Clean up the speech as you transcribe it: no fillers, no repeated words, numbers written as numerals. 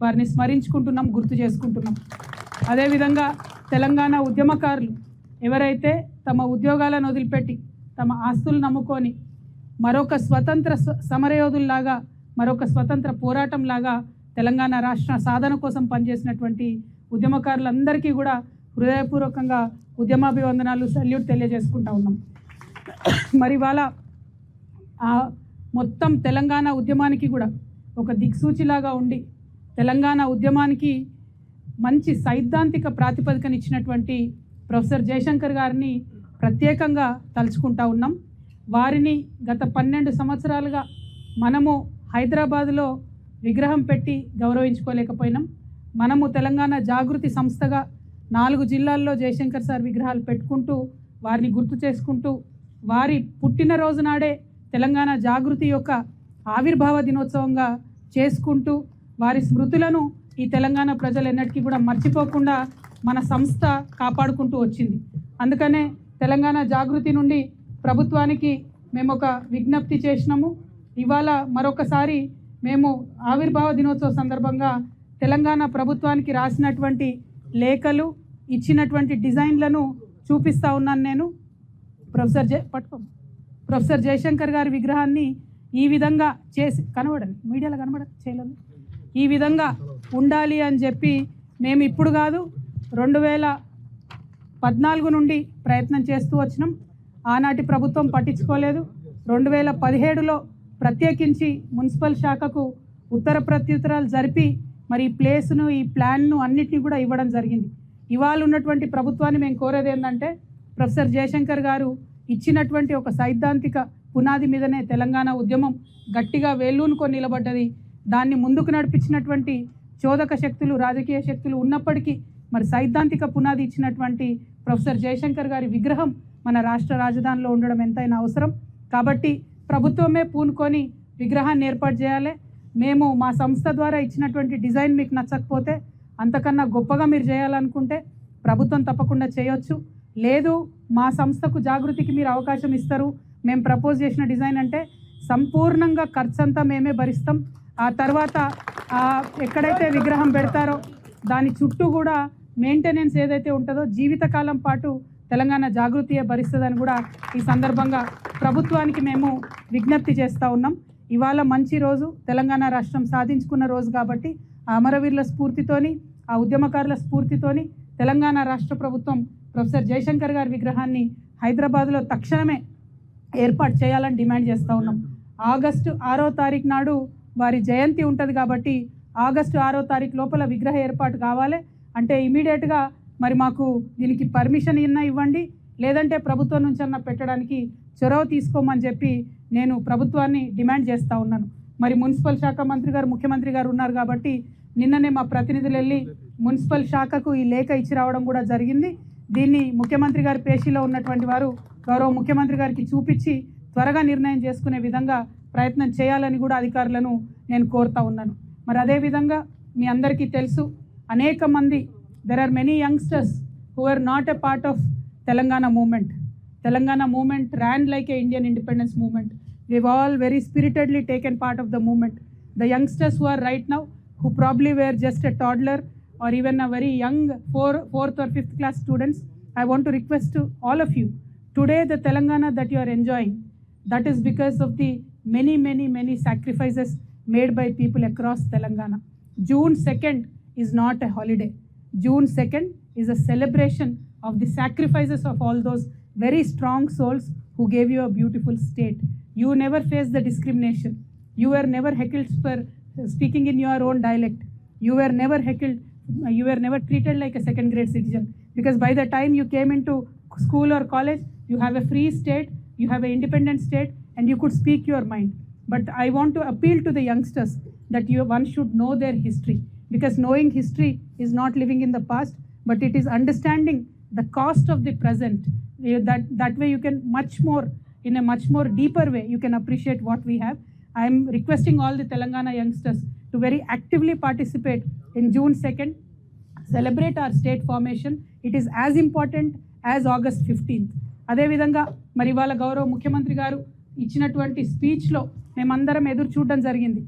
వారిని స్మరించుకుంటున్నాం, గుర్తు చేసుకుంటున్నాం. అదేవిధంగా తెలంగాణ ఉద్యమకారులు ఎవరైతే తమ ఉద్యోగాలను వదిలిపెట్టి తమ ఆస్తులు నమ్ముకొని మరొక స్వతంత్ర సమరయోధుల్లాగా, మరొక స్వతంత్ర పోరాటంలాగా తెలంగాణ రాష్ట్ర సాధన కోసం పనిచేసినటువంటి ఉద్యమకారులందరికీ కూడా హృదయపూర్వకంగా ఉద్యమాభివందనాలు, సల్యూట్ తెలియజేసుకుంటా ఉన్నాం. మరి వాళ్ళ మొత్తం తెలంగాణ ఉద్యమానికి కూడా ఒక దిక్సూచిలాగా ఉండి తెలంగాణ ఉద్యమానికి మంచి సైద్ధాంతిక ప్రాతిపదికనిచ్చినటువంటి ప్రొఫెసర్ జయశంకర్ గారిని ప్రత్యేకంగా తలుచుకుంటా ఉన్నాం. వారిని గత 12 సంవత్సరాలుగా మనము హైదరాబాదులో విగ్రహం పెట్టి గౌరవించుకోలేకపోయినాం. మనము తెలంగాణ జాగృతి సంస్థగా 4 జిల్లాల్లో జయశంకర్ సార్ విగ్రహాలు పెట్టుకుంటూ వారిని గుర్తు చేసుకుంటూ వారి పుట్టినరోజు నాడే తెలంగాణ జాగృతి యొక్క ఆవిర్భావ దినోత్సవంగా చేసుకుంటూ వారి స్మృతులను ఈ తెలంగాణ ప్రజలు ఎన్నటికీ కూడా మర్చిపోకుండా మన సంస్థ కాపాడుకుంటూ వచ్చింది. అందుకనే తెలంగాణ జాగృతి నుండి ప్రభుత్వానికి మేము ఒక విజ్ఞప్తి చేసినాము. ఇవాళ మరొకసారి మేము ఆవిర్భావ దినోత్సవ సందర్భంగా తెలంగాణ ప్రభుత్వానికి రాసినటువంటి లేఖలు, ఇచ్చినటువంటి డిజైన్లను చూపిస్తూ ఉన్నాను. నేను ప్రొఫెసర్ జయశంకర్ గారి విగ్రహాన్ని ఈ విధంగా చేసి కనబడండి, మీడియాలో చేయలేదు, ఈ విధంగా ఉండాలి అని చెప్పి మేము ఇప్పుడు కాదు 2014 నుండి ప్రయత్నం చేస్తూ వచ్చినాం. ఆనాటి ప్రభుత్వం పట్టించుకోలేదు. 2017లో ప్రత్యేకించి మున్సిపల్ శాఖకు ఉత్తర ప్రత్యుత్తరాలు జరిపి మరి ఈ ప్లేస్ను, ఈ ప్లాన్ను అన్నిటినీ కూడా ఇవ్వడం జరిగింది. ఇవాళ ఉన్నటువంటి ప్రభుత్వాన్ని మేము కోరేది ఏంటంటే ప్రొఫెసర్ జయశంకర్ గారు ఇచ్చినటువంటి ఒక సైద్ధాంతిక పునాది మీదనే తెలంగాణ ఉద్యమం గట్టిగా వేళ్ళూనుకొని నిలబడ్డది. దాన్ని ముందుకు నడిపించినటువంటి చోదక శక్తులు, రాజకీయ శక్తులు ఉన్నప్పటికీ మరి సైద్ధాంతిక పునాది ఇచ్చినటువంటి ప్రొఫెసర్ జయశంకర్ గారి విగ్రహం మన రాష్ట్ర రాజధానిలో ఉండడం ఎంతైనా అవసరం. కాబట్టి ప్రభుత్వమే పూనుకొని విగ్రహాన్ని ఏర్పాటు చేయాలి. మేము మా సంస్థ ద్వారా ఇచ్చినటువంటి డిజైన్ మీకు నచ్చకపోతే, అంతకన్నా గొప్పగా మీరు చేయాలనుకుంటే ప్రభుత్వం తప్పకుండా చేయొచ్చు. లేదు మా సంస్థకు జాగృతికి మీరు అవకాశం ఇస్తారు, మేము ప్రపోజ్ చేసిన డిజైన్ అంటే సంపూర్ణంగా ఖర్చంతా మేమే భరిస్తాం. ఆ తర్వాత ఎక్కడైతే విగ్రహం పెడతారో దాని చుట్టూ కూడా మెయింటెనెన్స్ ఏదైతే ఉంటుందో జీవితకాలం పాటు తెలంగాణ జాగృతియే భరిస్తుందని కూడా ఈ సందర్భంగా ప్రభుత్వానికి మేము విజ్ఞప్తి చేస్తూ ఉన్నాం. ఇవాళ మంచి రోజు, తెలంగాణ రాష్ట్రం సాధించుకున్న రోజు కాబట్టి ఆ అమరవీరుల స్ఫూర్తితోని, ఆ ఉద్యమకారుల స్ఫూర్తితోని తెలంగాణ రాష్ట్ర ప్రభుత్వం ప్రొఫెసర్ జయశంకర్ గారి విగ్రహాన్ని హైదరాబాద్లో తక్షణమే ఏర్పాటు చేయాలని డిమాండ్ చేస్తూ ఉన్నాం. ఆగస్టు 6వ తారీఖు నాడు వారి జయంతి ఉంటుంది కాబట్టి ఆగస్టు 6వ తారీఖు లోపల విగ్రహ ఏర్పాటు కావాలి. అంటే ఇమీడియట్గా మరి మాకు దీనికి పర్మిషన్ ఇవ్వండి, లేదంటే ప్రభుత్వం నుంచి అన్న పెట్టడానికి చొరవ తీసుకోమని చెప్పి నేను ప్రభుత్వాన్ని డిమాండ్ చేస్తూ ఉన్నాను. మరి మున్సిపల్ శాఖ మంత్రి గారు, ముఖ్యమంత్రి గారు ఉన్నారు కాబట్టి నిన్ననే మా ప్రతినిధులు వెళ్ళి మున్సిపల్ శాఖకు ఈ లేఖ ఇచ్చి రావడం కూడా జరిగింది. దీన్ని ముఖ్యమంత్రి గారి పేషీలో ఉన్నటువంటి వారు గౌరవ ముఖ్యమంత్రి గారికి చూపించి త్వరగా నిర్ణయం చేసుకునే విధంగా ప్రయత్నం చేయాలని కూడా అధికారులను నేను కోరుతా ఉన్నాను. మరి అదేవిధంగా మీ అందరికీ తెలుసు, అనేక మంది there are many youngsters who are not a part of Telangana movement. Telangana movement ran like a Indian independence movement. We've all very spiritedly taken part of the movement. The youngsters who are right now, who probably were just a toddler or even a very young 4th or 5th class students, I want to request to all of you, today the Telangana that you are enjoying, that is because of the many sacrifices made by people across Telangana. June 2nd is not a holiday. June 2nd is a celebration of the sacrifices of all those very strong souls who gave you a beautiful state. You never faced the discrimination. You were never heckled for speaking in your own dialect. You were never heckled. You were never treated like a second grade citizen, because by the time you came into school or college, you have a free state, you have an independent state, and you could speak your mind. But I want to appeal to the youngsters that one should know their history, because knowing history is not living in the past, but it is understanding the cost of the present. That way you can in a much more deeper way, you can appreciate what we have. I am requesting all the Telangana youngsters to very actively participate in June 2nd, celebrate our state formation. It is as important as August 15th. అదేవిధంగా మరి వాళ్ళ గౌరవ ముఖ్యమంత్రి గారు ఇచ్చినటువంటి స్పీచ్లో మేమందరం ఎదురు చూడడం జరిగింది.